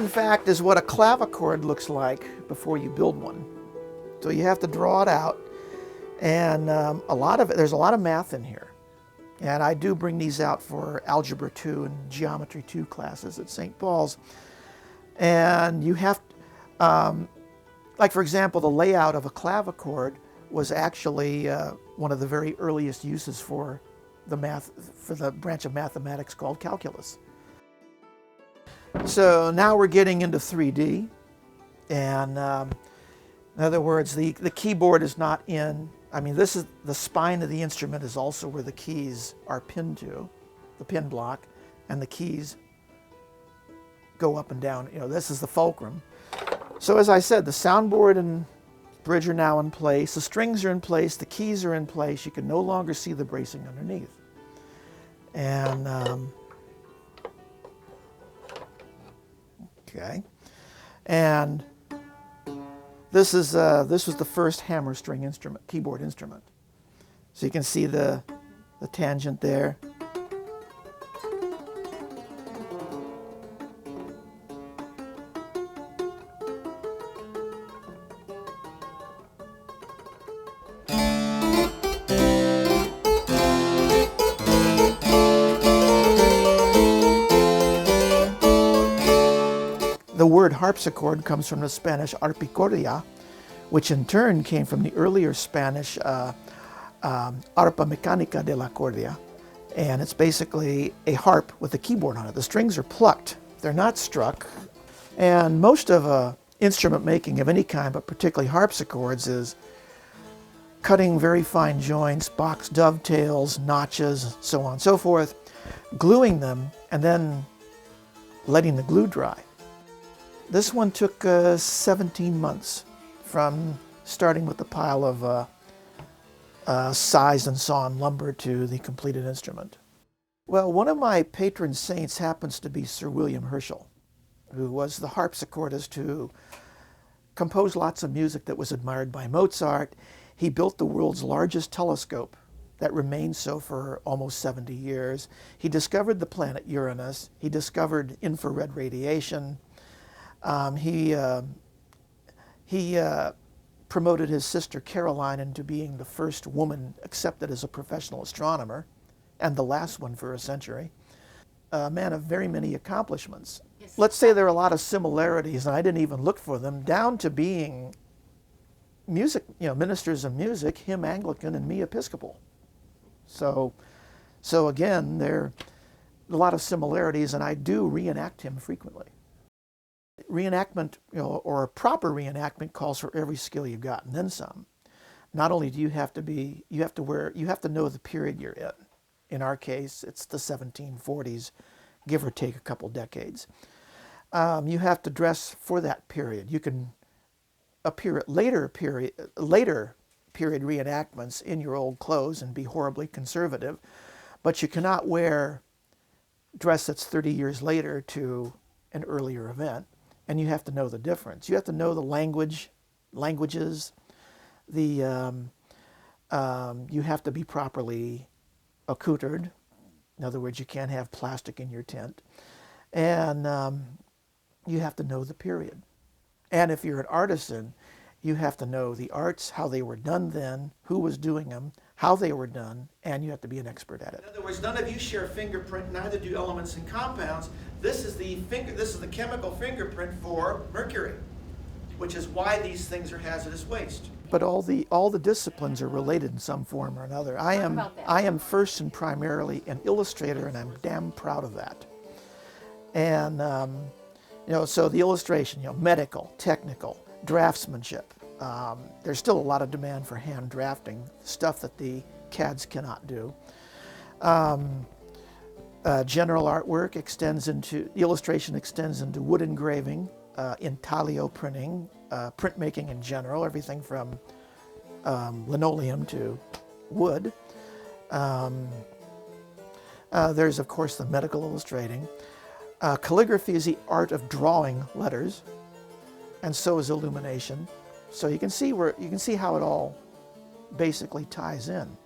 in fact, is what a clavichord looks like before you build one. So you have to draw it out, and there's a lot of math in here. And I do bring these out for Algebra 2 and Geometry 2 classes at St. Paul's. And you have, like for example, the layout of a clavichord was actually one of the very earliest uses for the branch of mathematics called calculus. So now we're getting into 3D, and in other words, the keyboard is not in. I mean, this is the spine of the instrument is also where the keys are pinned to, the pin block, and the keys go up and down. You know, this is the fulcrum. So as I said, the soundboard and bridge are now in place. The strings are in place. The keys are in place. You can no longer see the bracing underneath. And okay, and this was the first hammer string instrument, keyboard instrument. So you can see the tangent there. The word harpsichord comes from the Spanish arpicordia, which in turn came from the earlier Spanish arpa mecánica de la cordia. And it's basically a harp with a keyboard on it. The strings are plucked, they're not struck. And most of instrument making of any kind, but particularly harpsichords, is cutting very fine joints, box dovetails, notches, so on and so forth, gluing them, and then letting the glue dry. This one took 17 months from starting with the pile of sized and sawn lumber to the completed instrument. Well, one of my patron saints happens to be Sir William Herschel, who was the harpsichordist who composed lots of music that was admired by Mozart. He built the world's largest telescope that remained so for almost 70 years. He discovered the planet Uranus. He discovered infrared radiation. He promoted his sister Caroline into being the first woman accepted as a professional astronomer, and the last one for a century. A man of very many accomplishments. Yes. Let's say there are a lot of similarities, and I didn't even look for them, down to being music, ministers of music, him Anglican and me Episcopal. So again, there are a lot of similarities, and I do reenact him frequently. Reenactment, or a proper reenactment, calls for every skill you've got and then some. Not only do you have to know the period you're in. In our case, it's the 1740s, give or take a couple decades. You have to dress for that period. You can appear at later period reenactments in your old clothes and be horribly conservative, but you cannot wear dress that's 30 years later to an earlier event. And you have to know the difference. You have to know the languages. You have to be properly accoutred. In other words, you can't have plastic in your tent. And you have to know the period. And if you're an artisan, you have to know the arts, how they were done then, who was doing them, how they were done, and you have to be an expert at it. In other words, none of you share fingerprint, neither do elements and compounds. This is the chemical fingerprint for mercury, which is why these things are hazardous waste. But all the disciplines are related in some form or another. I am first and primarily an illustrator, and I'm damn proud of that. And so the illustration, medical, technical, draftsmanship. There's still a lot of demand for hand drafting, stuff that the CADs cannot do. General artwork illustration extends into wood engraving, intaglio printing, printmaking in general, everything from linoleum to wood. There's, of course, the medical illustrating. Calligraphy is the art of drawing letters, and so is illumination. So you can see how it all basically ties in.